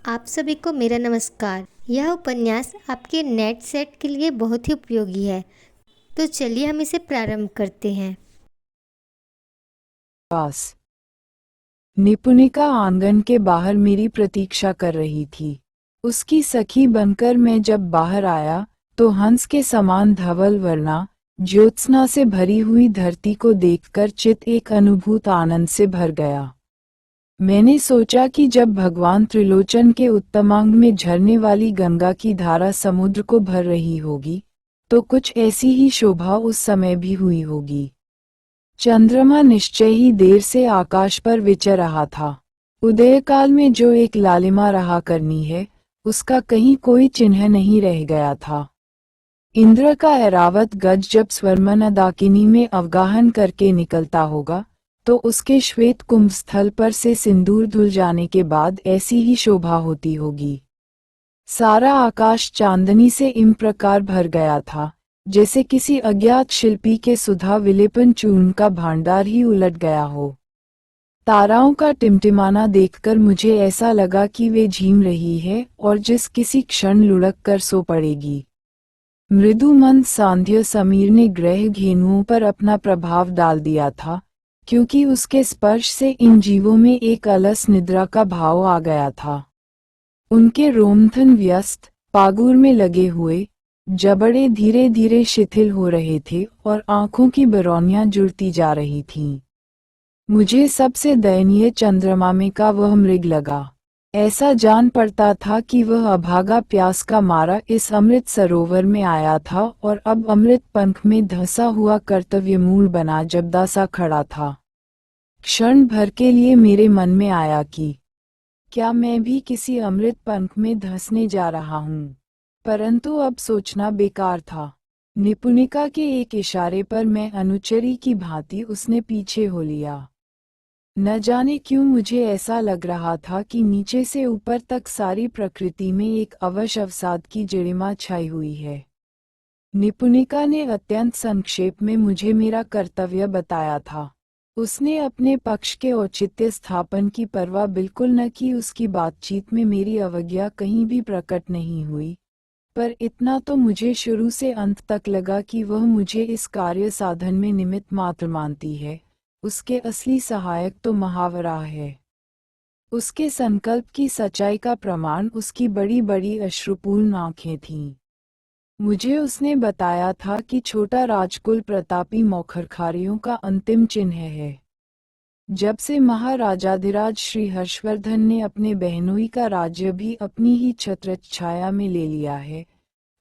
आप सभी को मेरा नमस्कार। यह उपन्यास आपके नेट सेट के लिए बहुत ही उपयोगी है, तो चलिए हम इसे प्रारंभ करते हैं। पास निपुणिका आंगन के बाहर मेरी प्रतीक्षा कर रही थी। उसकी सखी बनकर मैं जब बाहर आया तो हंस के समान धवल वरना ज्योत्सना से भरी हुई धरती को देखकर चित्त एक अनुभूत आनंद से भर गया। मैंने सोचा कि जब भगवान त्रिलोचन के उत्तमांग में झरने वाली गंगा की धारा समुद्र को भर रही होगी, तो कुछ ऐसी ही शोभा उस समय भी हुई होगी। चंद्रमा निश्चय ही देर से आकाश पर विचर रहा था। उदयकाल में जो एक लालिमा रहा करनी है, उसका कहीं कोई चिन्ह नहीं रह गया था। इंद्र का ऐरावत गज जब स्वर्णमदाकिनी में अवगाहन करके निकलता होगा, तो उसके श्वेत कुंभ स्थल पर से सिंदूर धुल जाने के बाद ऐसी ही शोभा होती होगी। सारा आकाश चांदनी से इम प्रकार भर गया था, जैसे किसी अज्ञात शिल्पी के सुधा विलेपन चूर्ण का भांडार ही उलट गया हो। ताराओं का टिमटिमाना देखकर मुझे ऐसा लगा कि वे झीम रही है और जिस किसी क्षण लुढ़क कर सो पड़ेगी। मृदु मंद सांध्य समीर ने ग्रह घेनुओं पर अपना प्रभाव डाल दिया था, क्योंकि उसके स्पर्श से इन जीवों में एक अलस निद्रा का भाव आ गया था। उनके रोमथन व्यस्त पागुर में लगे हुए जबड़े धीरे धीरे शिथिल हो रहे थे और आंखों की बरौनियां जुड़ती जा रही थीं। मुझे सबसे दयनीय चंद्रमा में का वह मृग लगा। ऐसा जान पड़ता था कि वह अभागा प्यास का मारा इस अमृत सरोवर में आया था और अब अमृत पंख में धंसा हुआ कर्तव्यमूल बना जबदा सा खड़ा था। क्षण भर के लिए मेरे मन में आया कि क्या मैं भी किसी अमृत पंख में धंसने जा रहा हूँ, परंतु अब सोचना बेकार था। निपुणिका के एक इशारे पर मैं अनुचरी की भांति उसने पीछे हो लिया। न जाने क्यों मुझे ऐसा लग रहा था कि नीचे से ऊपर तक सारी प्रकृति में एक अवश अवसाद की जड़िमा छाई हुई है। निपुणिका ने अत्यंत संक्षेप में मुझे मेरा कर्तव्य बताया था। उसने अपने पक्ष के औचित्य स्थापन की परवाह बिल्कुल न की। उसकी बातचीत में मेरी अवज्ञा कहीं भी प्रकट नहीं हुई, पर इतना तो मुझे शुरू से अंत तक लगा कि वह मुझे इस कार्य साधन में निमित्त मात्र मानती है। उसके असली सहायक तो महावरा है। उसके संकल्प की सच्चाई का प्रमाण उसकी बड़ी बड़ी अश्रुपूर्ण आंखें थीं। मुझे उसने बताया था कि छोटा राजकुल प्रतापी मौखरखारियों का अंतिम चिन्ह है। जब से महाराजाधिराज श्री हर्षवर्धन ने अपने बहनोई का राज्य भी अपनी ही छत्रछाया में ले लिया है,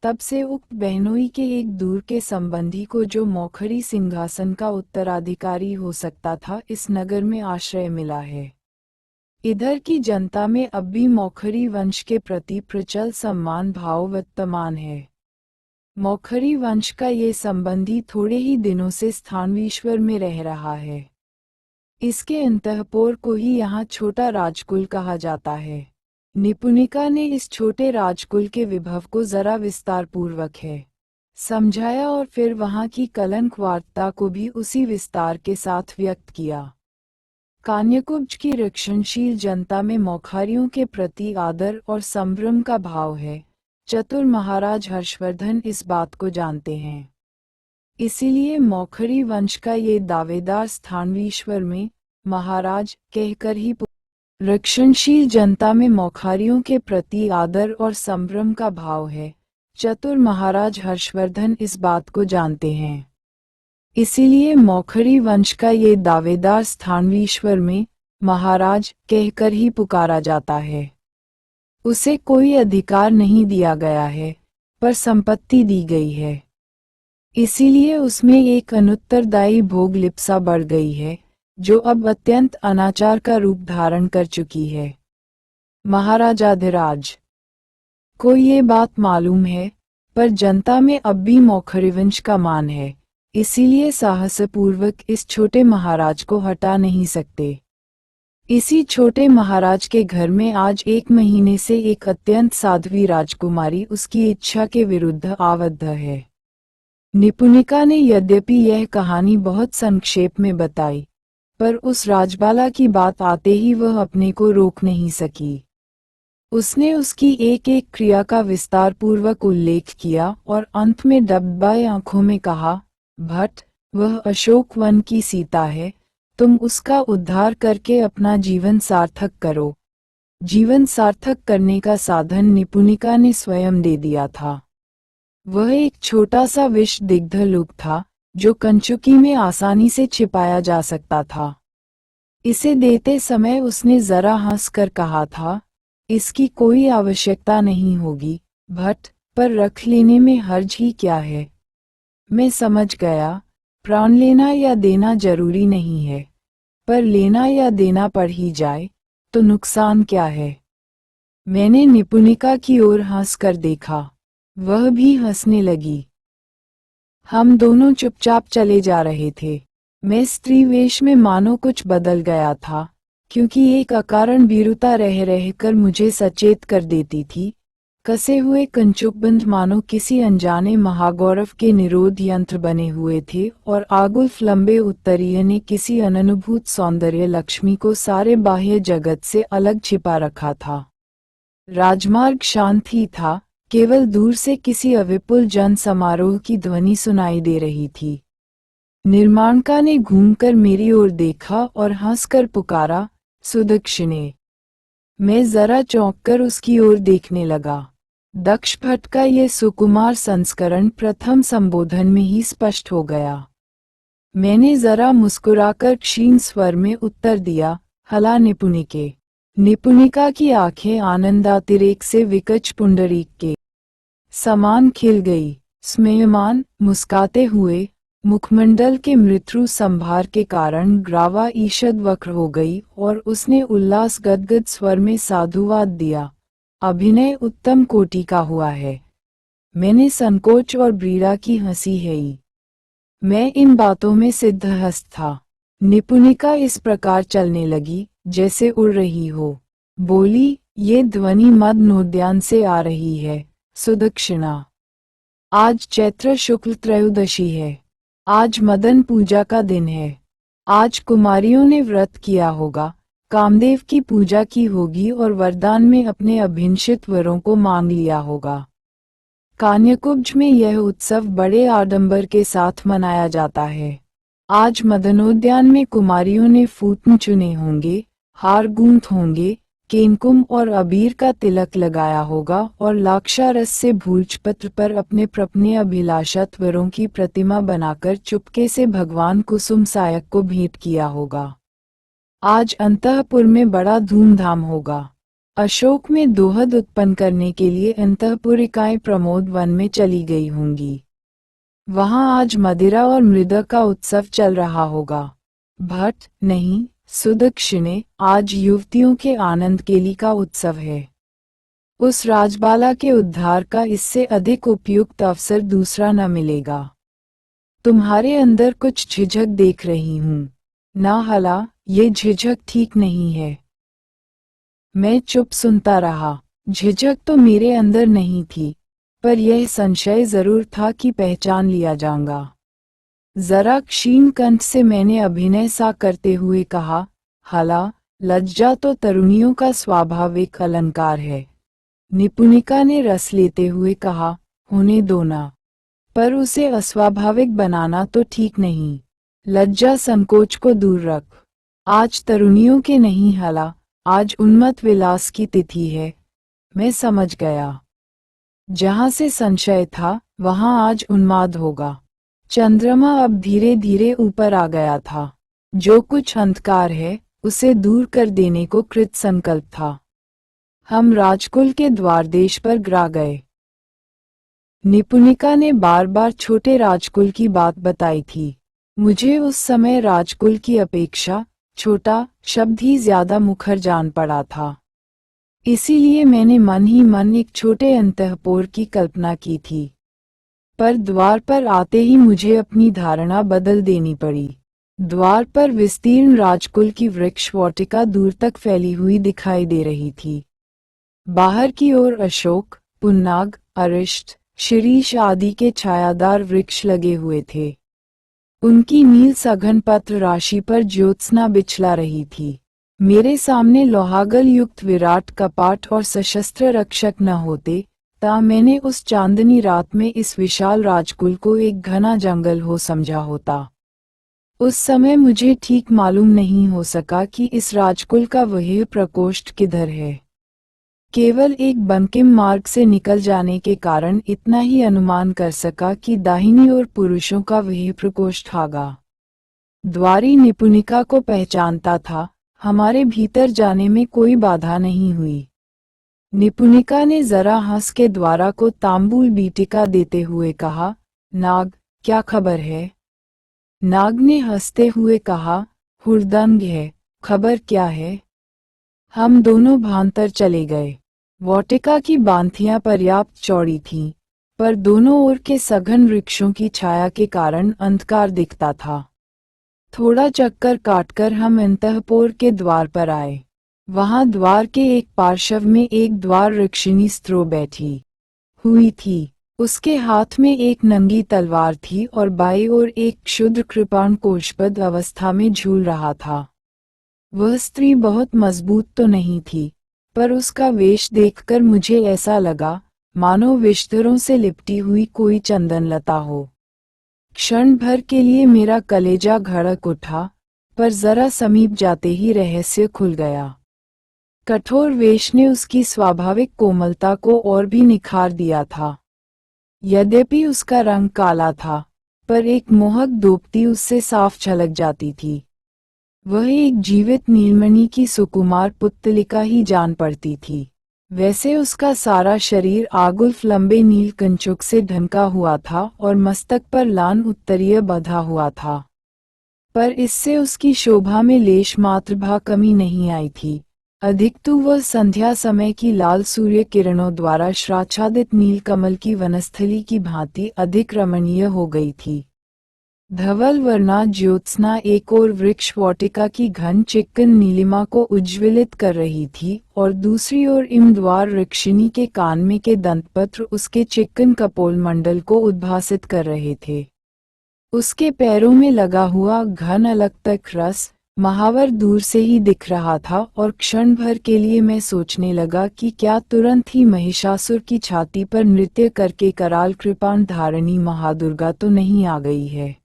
तब से उक्त बहनोई के एक दूर के संबंधी को जो मौखरी सिंहासन का उत्तराधिकारी हो सकता था, इस नगर में आश्रय मिला है। इधर की जनता में अब भी मौखरी वंश के प्रति प्रचल सम्मान भाव वर्तमान है। मौखरी वंश का ये संबंधी थोड़े ही दिनों से स्थानवीश्वर में रह रहा है। इसके अंतःपुर को ही यहाँ छोटा राजकुल कहा जाता है। निपुणिका ने इस छोटे राजकुल के विभव को जरा विस्तारपूर्वक है समझाया और फिर वहाँ की कलंक वार्ता को भी उसी विस्तार के साथ व्यक्त किया। कान्यकुब्ज की रक्षणशील जनता में मौखारियों के प्रति आदर और संभ्रम का भाव है। चतुर महाराज हर्षवर्धन इस बात को जानते हैं। इसीलिए मौखरी वंश का ये दावेदार स्थानवीश्वर में महाराज कहकर ही रक्षणशील जनता में मौखारियों के प्रति आदर और संभ्रम का भाव है। चतुर महाराज हर्षवर्धन इस बात को जानते हैं। इसीलिए मौखरी वंश का ये दावेदार स्थानवीश्वर में महाराज कहकर ही पुकारा जाता है। उसे कोई अधिकार नहीं दिया गया है, पर संपत्ति दी गई है। इसीलिए उसमें एक अनुत्तरदायी भोग लिप्सा बढ़ गई है, जो अब अत्यंत अनाचार का रूप धारण कर चुकी है। महाराजाधिराज को ये बात मालूम है, पर जनता में अब भी मौखरीवंश का मान है। इसीलिए साहसपूर्वक इस छोटे महाराज को हटा नहीं सकते। इसी छोटे महाराज के घर में आज 1 महीने से एक अत्यंत साध्वी राजकुमारी उसकी इच्छा के विरुद्ध आबद्ध है। निपुणिका ने यद्यपि यह कहानी बहुत संक्षेप में बताई, पर उस राजबाला की बात आते ही वह अपने को रोक नहीं सकी। उसने उसकी एक एक क्रिया का विस्तार पूर्वक उल्लेख किया और अंत में डब्बाई आंखों में कहा, भट्ट, वह अशोक वन की सीता है, तुम उसका उद्धार करके अपना जीवन सार्थक करो। जीवन सार्थक करने का साधन निपुणिका ने स्वयं दे दिया था। वह एक छोटा सा विषदिग्ध लुक था, जो कंचुकी में आसानी से छिपाया जा सकता था। इसे देते समय उसने जरा हंसकर कहा था, इसकी कोई आवश्यकता नहीं होगी, भट्ट, पर रख लेने में हर्ज ही क्या है। मैं समझ गया, प्राण लेना या देना जरूरी नहीं है, पर लेना या देना पड़ ही जाए, तो नुकसान क्या है। मैंने निपुणिका की ओर हंसकर देखा, वह भी हंसने लगी। हम दोनों चुपचाप चले जा रहे थे। मैं स्त्री वेश में मानो कुछ बदल गया था, क्योंकि एक अकारण भीरुता रह रहकर मुझे सचेत कर देती थी। कसे हुए कंचुकबंद मानो किसी अनजाने महागौरव के निरोध यंत्र बने हुए थे और आगुल्फ लंबे उत्तरीय ने किसी अननुभूत सौंदर्य लक्ष्मी को सारे बाह्य जगत से अलग छिपा रखा था। राजमार्ग शांत ही था, केवल दूर से किसी अविपुल जन समारोह की ध्वनि सुनाई दे रही थी। निर्माणका ने घूमकर मेरी ओर देखा और हंसकर पुकारा, सुदक्षिणे। मैं जरा चौंककर उसकी ओर देखने लगा। दक्ष भट्ट का ये सुकुमार संस्करण प्रथम संबोधन में ही स्पष्ट हो गया। मैंने जरा मुस्कुराकर क्षीण स्वर में उत्तर दिया, हला निपुणिके। निपुणिका की आंखें आनंदातिरेक से विकच पुंडरीक के समान खिल गई। स्मेयमान, मुस्काते हुए, मुखमंडल के मृत्यु संभार के कारण ग्रावा ईषद वक्र हो गई और उसने उल्लास गदगद स्वर में साधुवाद दिया, अभिनय उत्तम कोटि का हुआ है। मैंने संकोच और ब्रीड़ा की हंसी है। मैं इन बातों में सिद्धहस्त था। निपुणिका इस प्रकार चलने लगी, जैसे उड़ रही हो। बोली, ये ध्वनि मदनोद्यान से आ रही है, सुदक्षिणा। आज चैत्र शुक्ल त्रयोदशी है। आज मदन पूजा का दिन है। आज कुमारियों ने व्रत किया होगा, कामदेव की पूजा की होगी और वरदान में अपने अभिंषित वरों को मांग लिया होगा। कान्यकुब्ज में यह उत्सव बड़े आडंबर के साथ मनाया जाता है। आज मदनोद्यान में कुमारियों ने फूटन चुने होंगे, हार गूंथ होंगे, केनकुम और अबीर का तिलक लगाया होगा और लाक्षारस से भूलचपत्र पर अपने प्रपने अभिलाषित वरों की प्रतिमा बनाकर चुपके से भगवान कुसुम सायक को भेंट किया होगा। आज अंतःपुर में बड़ा धूमधाम होगा। अशोक में दोहद उत्पन्न करने के लिए अंतःपुरिकाएं प्रमोद वन में चली गई होंगी। वहां आज मदिरा और मृदा का उत्सव चल रहा होगा। भट्ट, नहीं सुदक्षिणे, आज युवतियों के आनंद केली का उत्सव है। उस राजबाला के उद्धार का इससे अधिक उपयुक्त अवसर दूसरा न मिलेगा। तुम्हारे अंदर कुछ झिझक देख रही हूँ। ना हला, ये झिझक ठीक नहीं है। मैं चुप सुनता रहा। झिझक तो मेरे अंदर नहीं थी, पर यह संशय जरूर था कि पहचान लिया जाऊंगा। जरा क्षीण कंठ से मैंने अभिनय सा करते हुए कहा, हला, लज्जा तो तरुणियों का स्वाभाविक अलंकार है। निपुणिका ने रस लेते हुए कहा, होने दो ना, पर उसे अस्वाभाविक बनाना तो ठीक नहीं। लज्जा संकोच को दूर रख। आज तरुणियों के नहीं हला, आज उन्मत्त विलास की तिथि है। मैं समझ गया। जहां से संशय था, वहां आज उन्माद होगा। चंद्रमा अब धीरे धीरे ऊपर आ गया था। जो कुछ अंधकार है, उसे दूर कर देने को कृत संकल्प था। हम राजकुल के द्वारदेश पर गिरा गए। निपुणिका ने बार बार छोटे राजकुल की बात बताई थी। मुझे उस समय राजकुल की अपेक्षा छोटा शब्द ही ज्यादा मुखर जान पड़ा था। इसीलिए मैंने मन ही मन एक छोटे अंतःपुर की कल्पना की थी। पर द्वार पर आते ही मुझे अपनी धारणा बदल देनी पड़ी। द्वार पर विस्तीर्ण राजकुल की वृक्ष वाटिका दूर तक फैली हुई दिखाई दे रही थी। बाहर की ओर अशोक, पुन्नाग, अरिष्ट, शिरीष आदि के छायादार वृक्ष लगे हुए थे। उनकी नील सघन पत्र राशि पर ज्योत्सना बिछला रही थी। मेरे सामने लोहागल युक्त विराट कपाट और सशस्त्र रक्षक न होते, ता मैंने उस चांदनी रात में इस विशाल राजकुल को एक घना जंगल हो समझा होता। उस समय मुझे ठीक मालूम नहीं हो सका कि इस राजकुल का वह प्रकोष्ठ किधर है। केवल एक बंकिम मार्ग से निकल जाने के कारण इतना ही अनुमान कर सका कि दाहिनी ओर पुरुषों का वह प्रकोष्ठ आगा। द्वारी निपुणिका को पहचानता था, हमारे भीतर जाने में कोई बाधा नहीं हुई। निपुणिका ने जरा हंस के द्वारा को तांबूल बीटिका देते हुए कहा, नाग, क्या खबर है? नाग ने हंसते हुए कहा, हुड़दंग है, खबर क्या है? हम दोनों भांतर चले गए। वाटिका की बांथियां पर्याप्त चौड़ी थीं, पर दोनों ओर के सघन वृक्षों की छाया के कारण अंधकार दिखता था। थोड़ा चक्कर काटकर हम अंतःपुर के द्वार पर आए। वहां द्वार के एक पार्श्व में एक द्वार रक्षिणी स्त्रो बैठी हुई थी। उसके हाथ में एक नंगी तलवार थी और बाईं ओर एक क्षुद्र कृपाण कोशबद्ध अवस्था में झूल रहा था। वह स्त्री बहुत मजबूत तो नहीं थी, पर उसका वेश देखकर मुझे ऐसा लगा मानो विषधरों से लिपटी हुई कोई चंदन लता हो। क्षण भर के लिए मेरा कलेजा धड़क उठा, पर जरा समीप जाते ही रहस्य खुल गया। कठोर वेश ने उसकी स्वाभाविक कोमलता को और भी निखार दिया था। यद्यपि उसका रंग काला था, पर एक मोहक दोपटी उससे साफ झलक जाती थी। वह एक जीवित नीलमणि की सुकुमार पुतलिका ही जान पड़ती थी। वैसे उसका सारा शरीर आगुल्फ लंबे नील कंचुक से ढंका हुआ था और मस्तक पर लान उत्तरीय बंधा हुआ था, पर इससे उसकी शोभा में लेश मात्र भा कमी नहीं आई थी। अधिकतु वह संध्या समय की लाल सूर्य किरणों द्वारा श्राच्छादित नील कमल की वनस्थली की भांति अधिक रमणीय हो गई थी। धवल वर्णा ज्योत्सना एक और वृक्ष वाटिका की घन चिक्कन नीलिमा को उज्ज्वलित कर रही थी और दूसरी ओर इमद्वार वृक्षिणी के कान में के दंतपत्र उसके चिक्कन कपोल मंडल को उद्भासित कर रहे थे। उसके पैरों में लगा हुआ घन अलक्तक रस महावर दूर से ही दिख रहा था और क्षण भर के लिए मैं सोचने लगा कि क्या तुरंत ही महिषासुर की छाती पर नृत्य करके कराल कृपाण धारणी महादुर्गा तो नहीं आ गई है।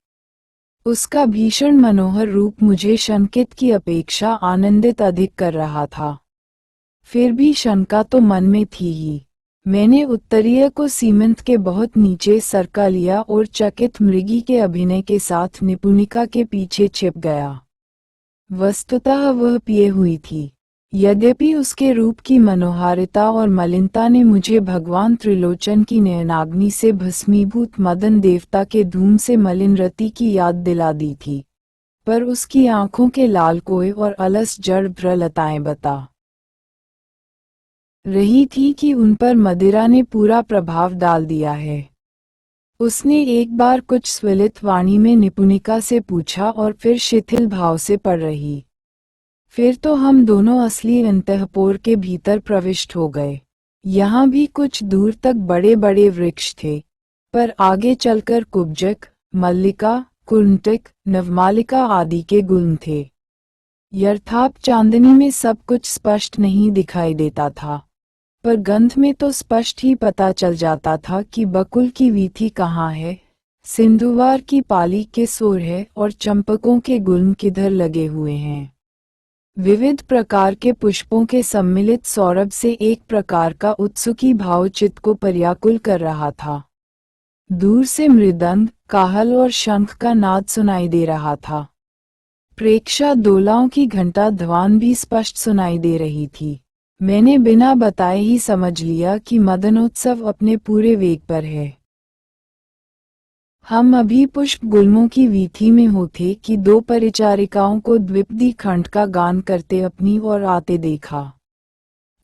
उसका भीषण मनोहर रूप मुझे शंकित की अपेक्षा आनंदित अधिक कर रहा था। फिर भी शंका तो मन में थी ही। मैंने उत्तरीय को सीमेंट के बहुत नीचे सरका लिया और चकित मृगी के अभिनय के साथ निपुणिका के पीछे छिप गया। वस्तुतः वह पिए हुई थी, यद्यपि उसके रूप की मनोहारिता और मलिनता ने मुझे भगवान त्रिलोचन की नयनाग्नि से भस्मीभूत मदन देवता के धूम से मलिन रति की याद दिला दी थी, पर उसकी आंखों के लाल कोए और अलस जड़ भ्रलताएं बता रही थी कि उन पर मदिरा ने पूरा प्रभाव डाल दिया है। उसने एक बार कुछ स्वलित वाणी में निपुणिका से पूछा और फिर शिथिल भाव से पढ़ रही। फिर तो हम दोनों असली अंतःपुर के भीतर प्रविष्ट हो गए। यहाँ भी कुछ दूर तक बड़े बड़े वृक्ष थे, पर आगे चलकर कुब्जक, मल्लिका, कुंटिक, नवमालिका आदि के गुल्म थे। यथार्थ चांदनी में सब कुछ स्पष्ट नहीं दिखाई देता था, पर गंध में तो स्पष्ट ही पता चल जाता था कि बकुल की वीथी कहाँ है, सिंधुवार की पाली किस ओर है और चंपकों के गुल्म किधर लगे हुए हैं। विविध प्रकार के पुष्पों के सम्मिलित सौरभ से एक प्रकार का उत्सुकी भाव चित्त को पर्याकुल कर रहा था। दूर से मृदंग, काहल और शंख का नाद सुनाई दे रहा था। प्रेक्षा दोलाओं की घंटा ध्वान भी स्पष्ट सुनाई दे रही थी। मैंने बिना बताए ही समझ लिया कि मदनोत्सव अपने पूरे वेग पर है। हम अभी पुष्प गुल्मों की वीथी में होते कि दो परिचारिकाओं को द्विपदी खंड का गान करते अपनी ओर आते देखा।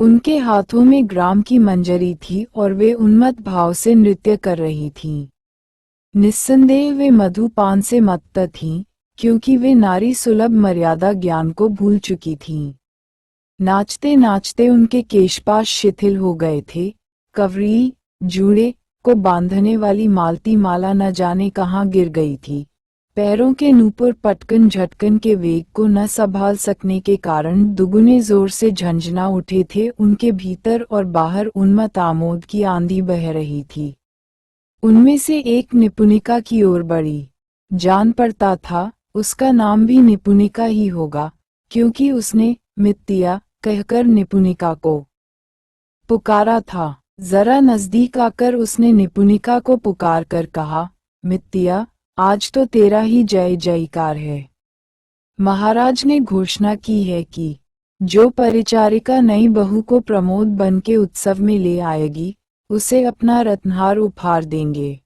उनके हाथों में ग्राम की मंजरी थी और वे उन्मत्त भाव से नृत्य कर रही थीं। निस्संदेह वे मधुपान से मत्त थीं, क्योंकि वे नारी सुलभ मर्यादा ज्ञान को भूल चुकी थीं। नाचते नाचते उनके केशपाश शिथिल हो गए थे। कवरी, जूड़े को बांधने वाली मालती माला न जाने कहाँ गिर गई थी। पैरों के नूपुर पटकन झटकन के वेग को न संभाल सकने के कारण दुगुने जोर से झंझना उठे थे। उनके भीतर और बाहर उन्मत्त आमोद की आंधी बह रही थी। उनमें से एक निपुणिका की ओर बढ़ी। जान पड़ता था उसका नाम भी निपुणिका ही होगा, क्योंकि उसने मित्तिया कहकर निपुणिका को पुकारा था। जरा नजदीक आकर उसने निपुणिका को पुकार कर कहा, मित्तिया, आज तो तेरा ही जय जयकार है। महाराज ने घोषणा की है कि जो परिचारिका नई बहू को प्रमोद बन के उत्सव में ले आएगी, उसे अपना रत्नहार उपहार देंगे।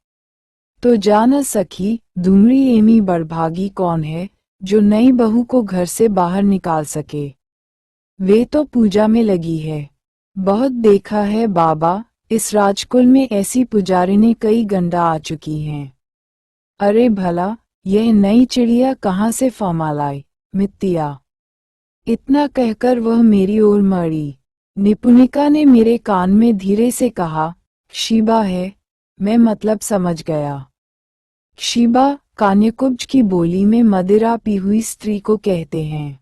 तो जान सखी, धूमरी एमी बड़भागी कौन है जो नई बहू को घर से बाहर निकाल सके। वे तो पूजा में लगी है। बहुत देखा है बाबा, इस राजकुल में ऐसी पुजारिनें कई गंडा आ चुकी हैं। अरे भला, यह नई चिड़िया कहाँ से फमा लाई, मित्तिया। इतना कहकर वह मेरी ओर मड़ी। निपुणिका ने मेरे कान में धीरे से कहा, शिबा है, मैं मतलब समझ गया। शिबा कान्यकुब्ज की बोली में मदिरा पी हुई स्त्री को कहते हैं।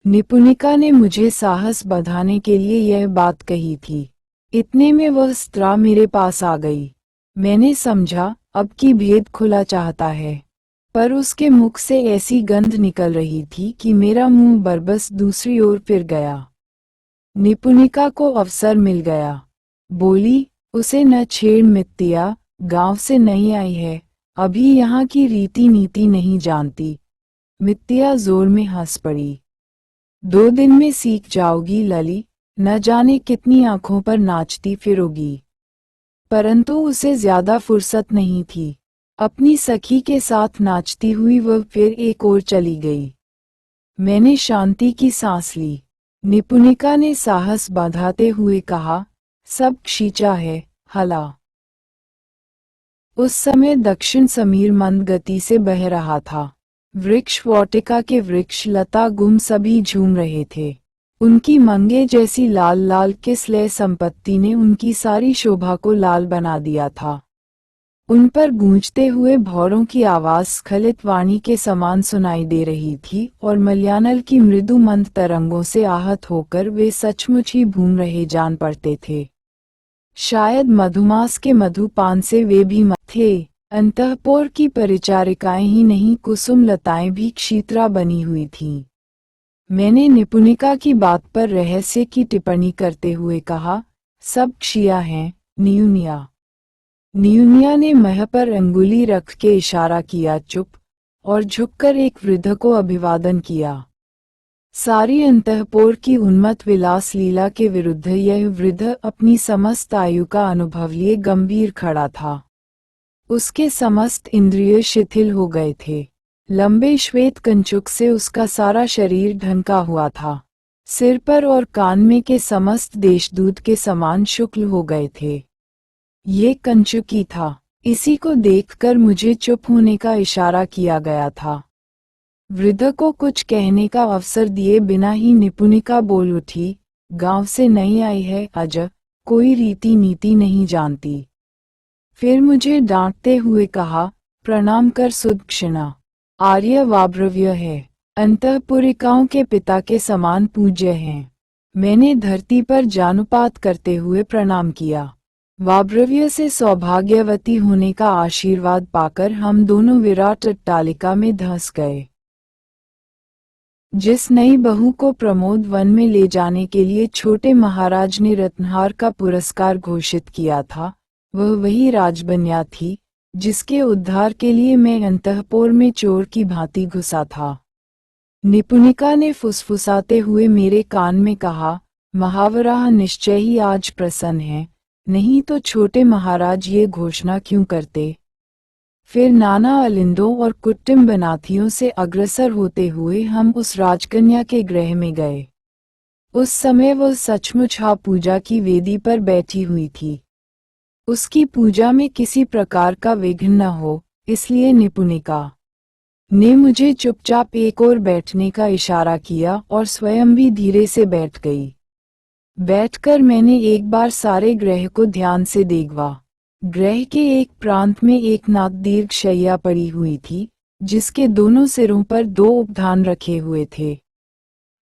निपुणिका ने मुझे साहस बढ़ाने के लिए यह बात कही थी। इतने में वह स्त्री मेरे पास आ गई। मैंने समझा अब की भेद खुला चाहता है, पर उसके मुख से ऐसी गंध निकल रही थी कि मेरा मुंह बरबस दूसरी ओर फिर गया। निपुणिका को अवसर मिल गया। बोली, उसे न छेड़ मित्तिया, गांव से नहीं आई है, अभी यहाँ की रीति नीति नहीं जानती। मित्तिया जोर में हंस पड़ी। 2 दिन में सीख जाओगी लली, न जाने कितनी आंखों पर नाचती फिरोगी। परंतु उसे ज्यादा फुर्सत नहीं थी। अपनी सखी के साथ नाचती हुई वह फिर एक ओर चली गई। मैंने शांति की सांस ली। निपुणिका ने साहस बढ़ाते हुए कहा, सब खींचा है, हला। उस समय दक्षिण समीर मंद गति से बह रहा था। वृक्ष वाटिका के वृक्ष लता गुम सभी झूम रहे थे। उनकी मंगे जैसी लाल लाल किसलय संपत्ति ने उनकी सारी शोभा को लाल बना दिया था। उन पर गूंजते हुए भौरों की आवाज स्खलित वाणी के समान सुनाई दे रही थी और मलयानल की मृदु मंद तरंगों से आहत होकर वे सचमुच ही भूम रहे जान पड़ते थे। शायद मधुमास के मधुपान से वे भी मत थे। अंतःपुर की परिचारिकाएं ही नहीं, कुसुम लताएं भी क्षित्रा बनी हुई थीं। मैंने निपुणिका की बात पर रहस्य की टिप्पणी करते हुए कहा, सब क्षिया हैं, न्यूनिया। न्यूनिया ने मह पर अंगुली रख के इशारा किया, चुप, और झुककर एक वृद्ध को अभिवादन किया। सारी अंतःपुर की उन्मत्त विलास लीला के विरुद्ध यह वृद्ध अपनी समस्त आयु का अनुभव लिए गंभीर खड़ा था। उसके समस्त इंद्रिय शिथिल हो गए थे। लंबे श्वेत कंचुक से उसका सारा शरीर ढंका हुआ था। सिर पर और कान में के समस्त देशदूत के समान शुक्ल हो गए थे। ये कंचुकी था। इसी को देखकर मुझे चुप होने का इशारा किया गया था। वृद्ध को कुछ कहने का अवसर दिए बिना ही निपुणिका बोल उठी, गांव से नहीं आई है अजय, कोई रीति नीति नहीं जानती। फिर मुझे डांटते हुए कहा, प्रणाम कर सुदक्षिणा, आर्य वाभ्रव्य है, अंतःपुरिकाओं के पिता के समान पूज्य हैं। मैंने धरती पर जानुपात करते हुए प्रणाम किया। वाभ्रव्य से सौभाग्यवती होने का आशीर्वाद पाकर हम दोनों विराट अट्टालिका में धंस गए। जिस नई बहू को प्रमोद वन में ले जाने के लिए छोटे महाराज ने रत्नहार का पुरस्कार घोषित किया था, वह वही राजकन्या थी जिसके उद्धार के लिए मैं अंतःपुर में चोर की भांति घुसा था। निपुणिका ने फुसफुसाते हुए मेरे कान में कहा, महावराह निश्चय ही आज प्रसन्न है, नहीं तो छोटे महाराज ये घोषणा क्यों करते। फिर नाना अलिंदों और कुट्टिम बनाथियों से अग्रसर होते हुए हम उस राजकन्या के गृह में गए। उस समय वह सचमुच पूजा की वेदी पर बैठी हुई थी। उसकी पूजा में किसी प्रकार का विघ्न न हो, इसलिए निपुणिका ने मुझे चुपचाप एक ओर बैठने का इशारा किया और स्वयं भी धीरे से बैठ गई। बैठकर मैंने एक बार सारे गृह को ध्यान से देखा। गृह के एक प्रांत में एक नाक दीर्घ शैया पड़ी हुई थी, जिसके दोनों सिरों पर 2 उपधान रखे हुए थे।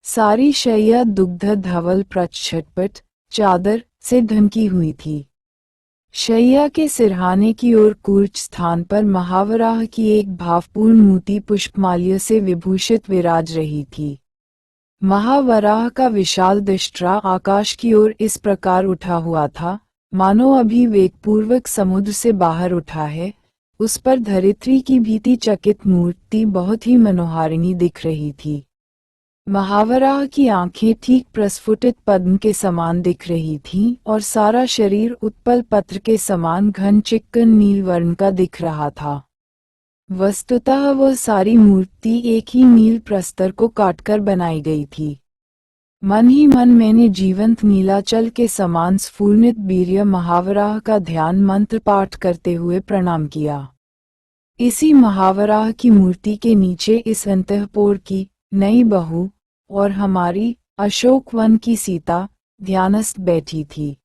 सारी शैया दुग्ध धवल प्रच्छटपट चादर से ढकी हुई थी। शैया के सिरहाने की ओर कूर्च स्थान पर महावराह की एक भावपूर्ण मूर्ति पुष्पमाल्य से विभूषित विराज रही थी। महावराह का विशाल दृष्टा आकाश की ओर इस प्रकार उठा हुआ था, मानो अभी वेगपूर्वक समुद्र से बाहर उठा है। उस पर धरित्री की भीति चकित मूर्ति बहुत ही मनोहारिणी दिख रही थी। महावराह की आंखें ठीक प्रस्फुटित पद्म के समान दिख रही थीं और सारा शरीर उत्पल पत्र के समान घन चिक्कन नील वर्ण का दिख रहा था। वस्तुतः वह सारी मूर्ति एक ही नील प्रस्तर को काटकर बनाई गई थी। मन ही मन मैंने जीवंत नीलाचल के समान स्फुरनित वीर्य महावराह का ध्यान मंत्र पाठ करते हुए प्रणाम किया। इसी महावराह की मूर्ति के नीचे इस अंतःपुर की नई बहू और हमारी अशोक वन की सीता ध्यानस्थ बैठी थी।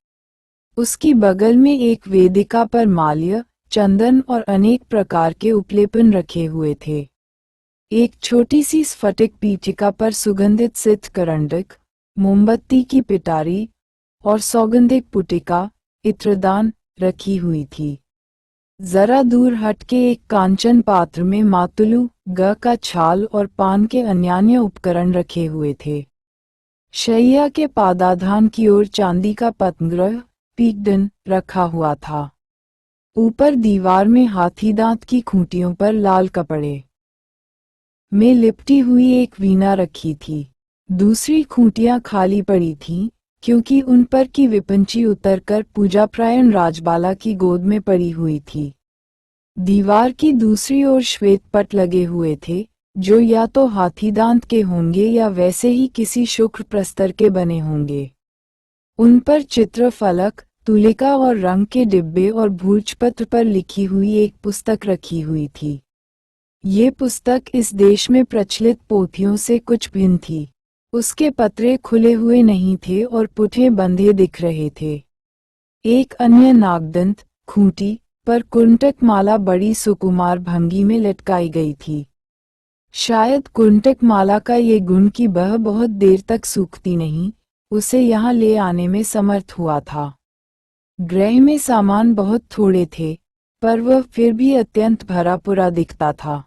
उसकी बगल में एक वेदिका पर माल्य, चंदन और अनेक प्रकार के उपलेपन रखे हुए थे। एक छोटी सी स्फटिक पीठिका पर सुगंधित सिद्ध करंडक, मोमबत्ती की पिटारी और सौगंधिक पुटिका, इत्रदान रखी हुई थी। जरा दूर हटके एक कांचन पात्र में मातुलू, ग का छाल और पान के अन्यान्य उपकरण रखे हुए थे। शैया के पादाधान की ओर चांदी का पद्मग्रह पीकदन रखा हुआ था। ऊपर दीवार में हाथीदांत की खूंटियों पर लाल कपड़े में लिपटी हुई एक वीणा रखी थी। दूसरी खूंटियां खाली पड़ी थीं, क्योंकि उन पर की विपंची उतरकर पूजाप्रायण राजबाला की गोद में पड़ी हुई थी। दीवार की दूसरी ओर श्वेत पट लगे हुए थे, जो या तो हाथीदांत के होंगे या वैसे ही किसी शुक्र प्रस्तर के बने होंगे। उन पर चित्र फलक, तुलिका और रंग के डिब्बे और भूर्जपत्र पर लिखी हुई एक पुस्तक रखी हुई थी। ये पुस्तक इस देश में प्रचलित पोथियों से कुछ भिन्न थी। उसके पत्रे खुले हुए नहीं थे और पुठे बंधे दिख रहे थे। एक अन्य नागदंत खूंटी पर कुंटक माला बड़ी सुकुमार भंगी में लटकाई गई थी। शायद कुंटक माला का ये गुण कि वह बहुत देर तक सूखती नहीं, उसे यहाँ ले आने में समर्थ हुआ था। गृह में सामान बहुत थोड़े थे, पर वह फिर भी अत्यंत भरा पूरा दिखता था।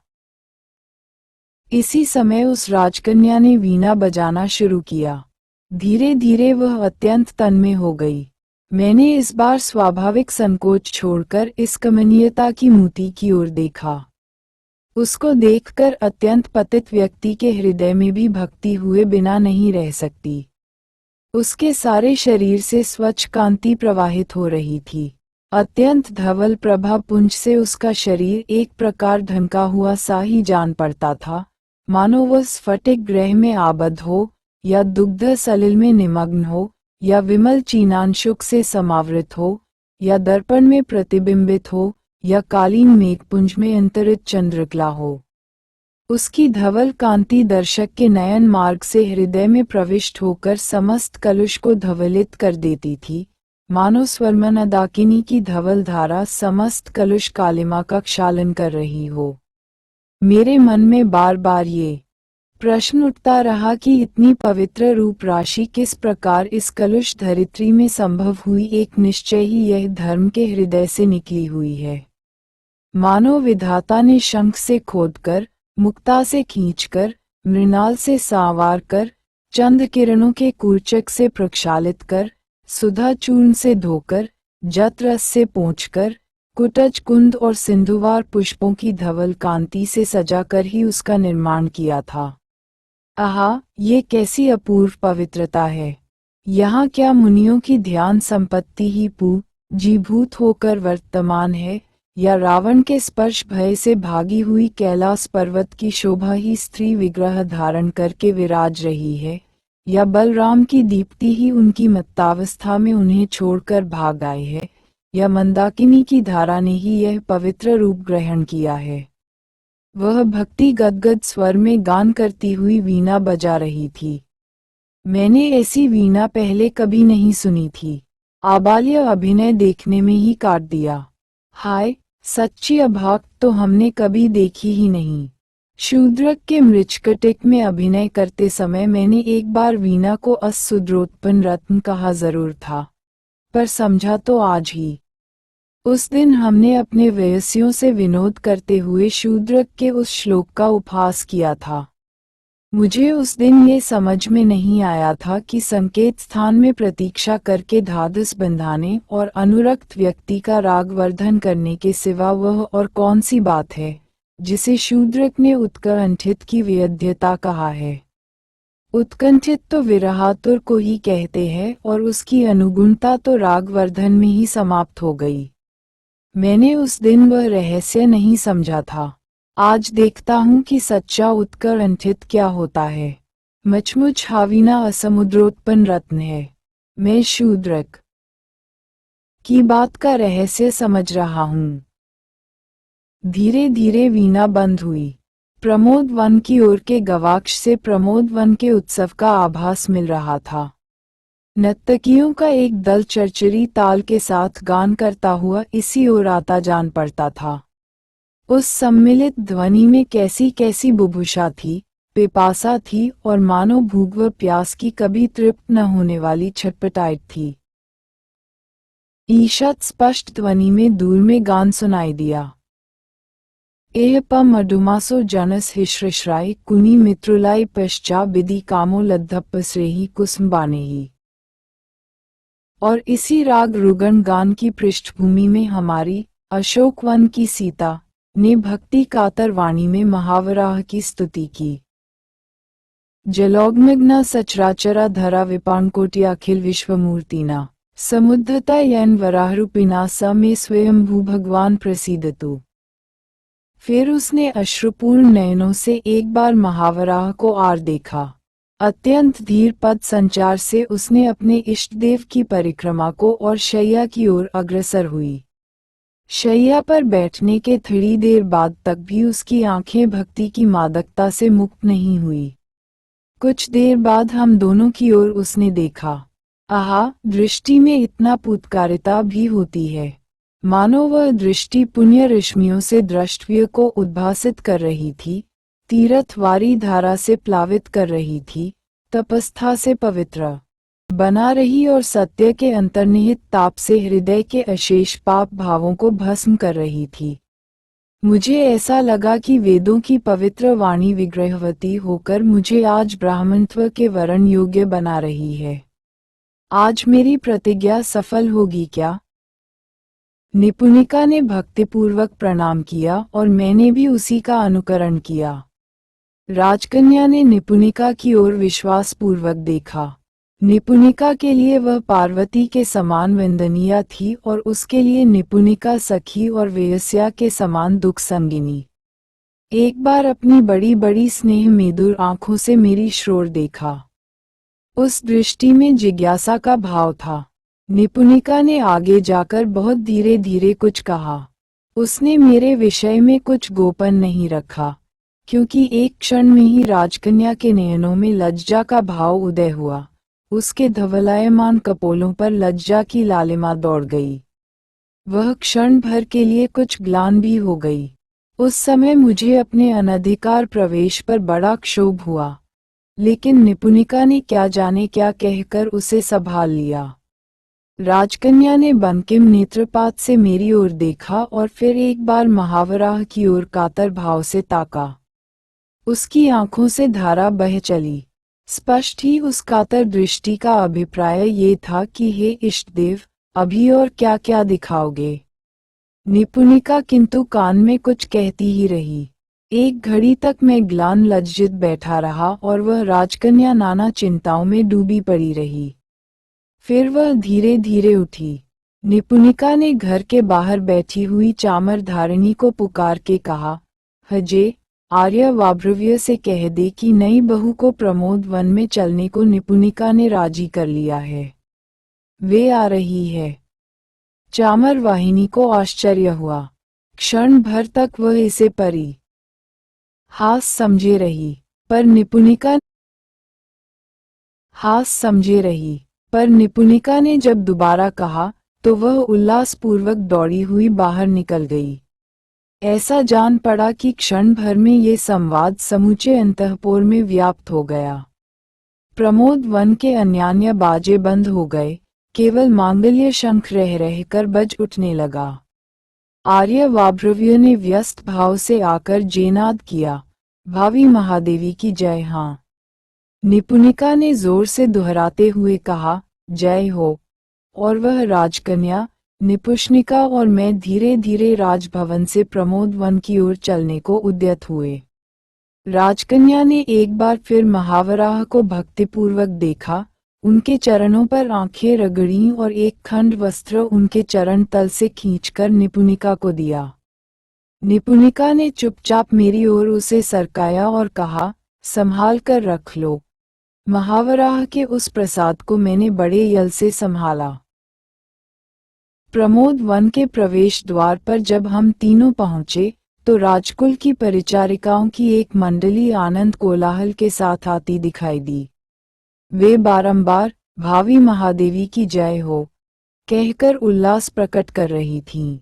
इसी समय उस राजकन्या ने वीणा बजाना शुरू किया। धीरे धीरे वह अत्यंत तन्मय हो गई। मैंने इस बार स्वाभाविक संकोच छोड़कर इस कमनीयता की मूर्ति की ओर देखा। उसको देखकर अत्यंत पतित व्यक्ति के हृदय में भी भक्ति हुए बिना नहीं रह सकती। उसके सारे शरीर से स्वच्छ कांति प्रवाहित हो रही थी। अत्यंत धवल प्रभा पुंज से उसका शरीर एक प्रकार ढंका हुआ सा ही जान पड़ता था, मानो वह स्फटिक ग्रह में आबद्ध हो, या दुग्ध सलिल में निमग्न हो, या विमल चीनांशुक से समावृत हो, या दर्पण में प्रतिबिंबित हो, या कालीन मेघपुंज में अंतरित चंद्रकला हो। उसकी धवल कांति दर्शक के नयन मार्ग से हृदय में प्रविष्ट होकर समस्त कलुष को धवलित कर देती थी, मानो स्वर्णदाकिनी की धवल धारा समस्त कलुष कालिमा का क्षालन कर रही हो। मेरे मन में बार बार ये प्रश्न उठता रहा कि इतनी पवित्र रूप राशि किस प्रकार इस कलुष धरित्री में संभव हुई। एक निश्चय ही यह धर्म के हृदय से निकली हुई है। मानो विधाता ने शंख से खोदकर, मुक्ता से खींचकर, मृणाल से सांवार कर, चंद किरणों के कूर्चक से प्रक्षालित कर, सुधा चूर्ण से धोकर, जत रस से पोंछकर, कुटज कुंद और सिंधुवार पुष्पों की धवल कांति से सजाकर ही उसका निर्माण किया था। आहा, ये कैसी अपूर्व पवित्रता है! यहाँ क्या मुनियों की ध्यान संपत्ति ही जीभूत होकर वर्तमान है, या रावण के स्पर्श भय से भागी हुई कैलाश पर्वत की शोभा ही स्त्री विग्रह धारण करके विराज रही है, या बलराम की दीप्ति ही उनकी मत्तावस्था में उन्हें छोड़कर भाग आए है, या मंदाकिनी की धारा ने ही यह पवित्र रूप ग्रहण किया है। वह भक्ति गदगद स्वर में गान करती हुई वीणा बजा रही थी। मैंने ऐसी वीणा पहले कभी नहीं सुनी थी। आबाल्य अभिनय देखने में ही काट दिया। हाय, सच्ची अभाग तो हमने कभी देखी ही नहीं। शूद्रक के मृच्छकटिक में अभिनय करते समय मैंने एक बार वीणा को असुद्रोत्पन्न रत्न कहा जरूर था, पर समझा तो आज ही। उस दिन हमने अपने वयस्यों से विनोद करते हुए शूद्रक के उस श्लोक का उपहास किया था। मुझे उस दिन ये समझ में नहीं आया था कि संकेत स्थान में प्रतीक्षा करके धाधुस बंधाने और अनुरक्त व्यक्ति का रागवर्धन करने के सिवा वह और कौन सी बात है जिसे शूद्रक ने उत्कंठित की वेद्यता कहा है। उत्कंठित तो विरहातुर को ही कहते हैं और उसकी अनुगुणता तो रागवर्धन में ही समाप्त हो गई। मैंने उस दिन वह रहस्य नहीं समझा था। आज देखता हूँ कि सच्चा उत्कंठित क्या होता है। मचमुच हावीना असमुद्रोत्पन्न रत्न है। मैं शूद्रक की बात का रहस्य समझ रहा हूँ। धीरे धीरे वीणा बंद हुई। प्रमोद वन की ओर के गवाक्ष से प्रमोद वन के उत्सव का आभास मिल रहा था। नर्तकियों का एक दल चरचरी ताल के साथ गान करता हुआ इसी ओर आता जान पड़ता था। उस सम्मिलित ध्वनि में कैसी कैसी बुभुषा थी, पिपासा थी और मानो भूख व प्यास की कभी तृप्त न होने वाली छटपटाहट थी। ईषत् स्पष्ट ध्वनि में दूर में गान सुनाई दिया। एह प मधुमासो जनस हिश्रश्राय कुनी मित्रुलाई पश्चा बिदि कामो लद्धप्पस्रेही कुसुम्बानेही। और इसी राग रुगण गान की पृष्ठभूमि में हमारी अशोक वन की सीता ने भक्ति कातर वाणी में महावराह की स्तुति की। जलोग्मग्ना सचराचरा धरा विपाणकोटि अखिल विश्वमूर्तिना समुद्धता यन वराहरूपिना स में स्वयंभू भगवान प्रसीदतु। फिर उसने अश्रुपूर्ण नयनों से एक बार महावराह को आर देखा। अत्यंत धीर पद संचार से उसने अपने इष्टदेव की परिक्रमा को और शैया की ओर अग्रसर हुई। शैया पर बैठने के थोड़ी देर बाद तक भी उसकी आंखें भक्ति की मादकता से मुक्त नहीं हुई। कुछ देर बाद हम दोनों की ओर उसने देखा। आहा, दृष्टि में इतना पुत्कारिता भी होती है। मानो वह दृष्टि पुण्य रश्मियों से द्रष्टव्य को उद्भासित कर रही थी, तीर्थवारी धारा से प्लावित कर रही थी, तपस्था से पवित्र बना रही और सत्य के अंतर्निहित ताप से हृदय के अशेष पाप भावों को भस्म कर रही थी। मुझे ऐसा लगा कि वेदों की पवित्र वाणी विग्रहवती होकर मुझे आज ब्राह्मणत्व के वरण योग्य बना रही है। आज मेरी प्रतिज्ञा सफल होगी क्या? निपुणिका ने भक्तिपूर्वक प्रणाम किया और मैंने भी उसी का अनुकरण किया। राजकन्या ने निपुणिका की ओर विश्वासपूर्वक देखा। निपुणिका के लिए वह पार्वती के समान वंदनीय थी और उसके लिए निपुणिका सखी और वेश्या के समान दुख संगिनी। एक बार अपनी बड़ी बड़ी स्नेह मेदुर आंखों से मेरी श्रोर देखा। उस दृष्टि में जिज्ञासा का भाव था। निपुणिका ने आगे जाकर बहुत धीरे धीरे कुछ कहा। उसने मेरे विषय में कुछ गोपन नहीं रखा, क्योंकि एक क्षण में ही राजकन्या के नयनों में लज्जा का भाव उदय हुआ। उसके धवलायमान कपोलों पर लज्जा की लालिमा दौड़ गई। वह क्षण भर के लिए कुछ ग्लान भी हो गई। उस समय मुझे अपने अनधिकार प्रवेश पर बड़ा क्षोभ हुआ, लेकिन निपुणिका ने क्या जाने क्या कहकर उसे संभाल लिया। राजकन्या ने बंकिम नेत्रपात से मेरी ओर देखा और फिर एक बार महावराह की ओर कातर भाव से ताका। उसकी आंखों से धारा बह चली। स्पष्ट ही उस कातर दृष्टि का अभिप्राय ये था कि हे इष्टदेव, अभी और क्या क्या दिखाओगे। निपुणिका किंतु कान में कुछ कहती ही रही। एक घड़ी तक मैं ग्लान लज्जित बैठा रहा और वह राजकन्या नाना चिंताओं में डूबी पड़ी रही। फिर वह धीरे धीरे उठी। निपुणिका ने घर के बाहर बैठी हुई चामर धारिणी को पुकार के कहा, हजे, आर्य वाभ्रव्य से कह दे कि नई बहू को प्रमोद वन में चलने को निपुणिका ने राजी कर लिया है। वे आ रही है। चामर वाहिनी को आश्चर्य हुआ। क्षण भर तक वह इसे परी हास समझे रही, पर निपुणिका ने जब दोबारा कहा तो वह उल्लासपूर्वक दौड़ी हुई बाहर निकल गई। ऐसा जान पड़ा कि क्षण भर में ये संवाद समूचे अंतःपुर में व्याप्त हो गया। प्रमोद वन के अन्यान्य बाजे बंद हो गए, केवल मांगल्य शंख रह रहकर बज उठने लगा। आर्य वाभ्रव्य ने व्यस्त भाव से आकर जयनाद किया, भावी महादेवी की जय। हाँ। निपुणिका ने जोर से दोहराते हुए कहा, जय हो। और वह राजकन्या, निपुष्णिका और मैं धीरे धीरे राजभवन से प्रमोद वन की ओर चलने को उद्यत हुए। राजकन्या ने एक बार फिर महावराह को भक्तिपूर्वक देखा, उनके चरणों पर आंखें रगड़ीं और एक खंड वस्त्र उनके चरण तल से खींचकर निपुणिका को दिया। निपुणिका ने चुपचाप मेरी ओर उसे सरकाया और कहा, संभाल कर रख लो। महावराह के उस प्रसाद को मैंने बड़े यल से संभाला। प्रमोद वन के प्रवेश द्वार पर जब हम तीनों पहुंचे, तो राजकुल की परिचारिकाओं की एक मंडली आनंद कोलाहल के साथ आती दिखाई दी। वे बारंबार भावी महादेवी की जय हो कहकर उल्लास प्रकट कर रही थीं।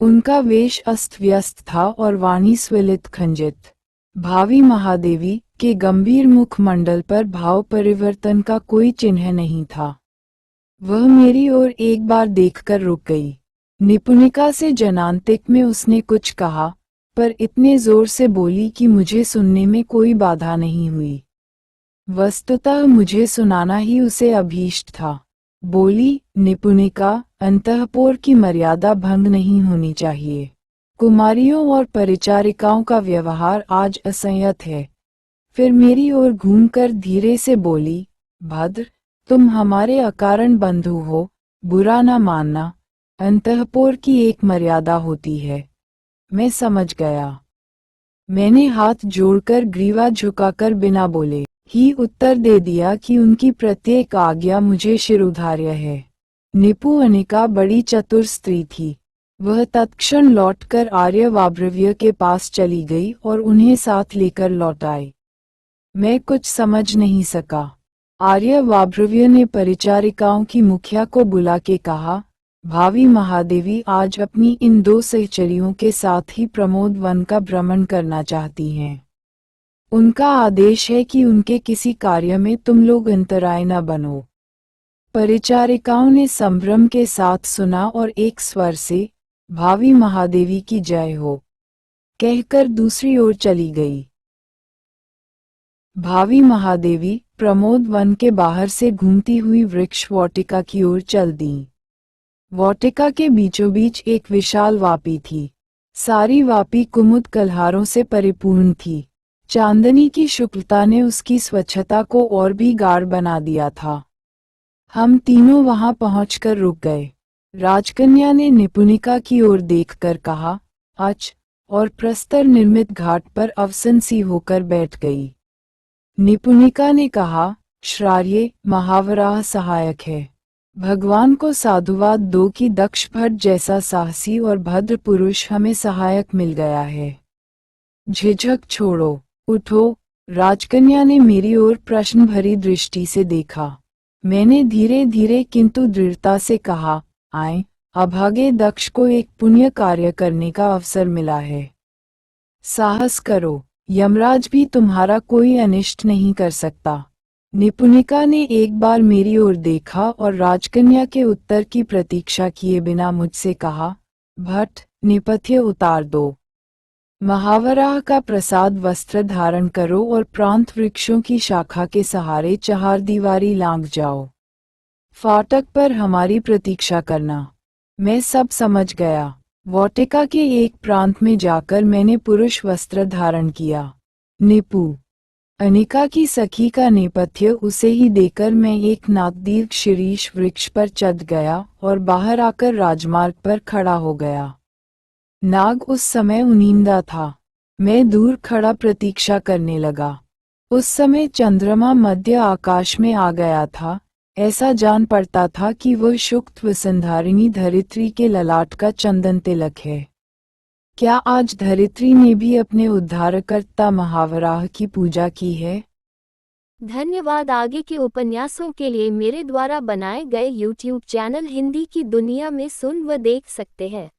उनका वेश अस्त व्यस्त था और वाणी स्वलित खंजित। भावी महादेवी के गंभीर मुखमंडल पर भाव परिवर्तन का कोई चिन्ह नहीं था। वह मेरी ओर एक बार देखकर रुक गई। निपुणिका से जनांतिक में उसने कुछ कहा, पर इतने जोर से बोली कि मुझे सुनने में कोई बाधा नहीं हुई। वस्तुतः मुझे सुनाना ही उसे अभीष्ट था। बोली, निपुणिका, अंतःपुर की मर्यादा भंग नहीं होनी चाहिए। कुमारियों और परिचारिकाओं का व्यवहार आज असंयत है। फिर मेरी ओर घूमकर धीरे से बोली, भद्र, तुम हमारे अकारण बंधु हो, बुरा न मानना। अंतःपुर की एक मर्यादा होती है। मैं समझ गया। मैंने हाथ जोड़कर ग्रीवा झुकाकर बिना बोले ही उत्तर दे दिया कि उनकी प्रत्येक आज्ञा मुझे शिरोधार्य है। निपुणिका बड़ी चतुर स्त्री थी। वह तत्क्षण लौटकर आर्य वाभ्रव्य के पास चली गई और उन्हें साथ लेकर लौट आई। मैं कुछ समझ नहीं सका। आर्य वाभ्रव्य ने परिचारिकाओं की मुखिया को बुला के कहा, भावी महादेवी आज अपनी इन 2 सहचरियों के साथ ही प्रमोद वन का भ्रमण करना चाहती हैं। उनका आदेश है कि उनके किसी कार्य में तुम लोग अंतराय न बनो। परिचारिकाओं ने संभ्रम के साथ सुना और एक स्वर से, भावी महादेवी की जय हो कहकर दूसरी ओर चली गई। भावी महादेवी प्रमोद वन के बाहर से घूमती हुई वृक्ष वाटिका की ओर चल दी। वाटिका के बीचों बीच एक विशाल वापी थी। सारी वापी कुमुद कलहारों से परिपूर्ण थी। चांदनी की शुक्लता ने उसकी स्वच्छता को और भी गाढ़ बना दिया था। हम तीनों वहां पहुंचकर रुक गए। राजकन्या ने निपुणिका की ओर देखकर कहा, अच्छ, और प्रस्तर निर्मित घाट पर अवसन सी होकर बैठ गई। निपुणिका ने कहा, श्रार्ये, महावराह सहायक है। भगवान को साधुवाद दो कि दक्ष भट्ट जैसा साहसी और भद्र पुरुष हमें सहायक मिल गया है। झिझक छोड़ो, उठो। राजकन्या ने मेरी ओर प्रश्न भरी दृष्टि से देखा। मैंने धीरे धीरे किंतु दृढ़ता से कहा, आए, अभागे दक्ष को एक पुण्य कार्य करने का अवसर मिला है। साहस करो, यमराज भी तुम्हारा कोई अनिष्ट नहीं कर सकता। निपुणिका ने एक बार मेरी ओर देखा और राजकन्या के उत्तर की प्रतीक्षा किए बिना मुझसे कहा, भट्ट, नेपथ्य उतार दो। महावराह का प्रसाद वस्त्र धारण करो और प्रांत वृक्षों की शाखा के सहारे चहारदीवारी लांघ जाओ। फाटक पर हमारी प्रतीक्षा करना। मैं सब समझ गया। वाटिका के एक प्रांत में जाकर मैंने पुरुष वस्त्र धारण किया। निपु अनिका की सखी का नेपथ्य उसे ही देकर मैं एक नागदीर्घ शीरीष वृक्ष पर चढ़ गया और बाहर आकर राजमार्ग पर खड़ा हो गया। नाग उस समय उनींदा था। मैं दूर खड़ा प्रतीक्षा करने लगा। उस समय चंद्रमा मध्य आकाश में आ गया था। ऐसा जान पड़ता था कि वह शुक्त वसुंधारिणी धरित्री के ललाट का चंदन तिलक है। क्या आज धरित्री ने भी अपने उद्धारकर्ता महावराह की पूजा की है? धन्यवाद। आगे के उपन्यासों के लिए मेरे द्वारा बनाए गए YouTube चैनल हिंदी की दुनिया में सुन व देख सकते हैं।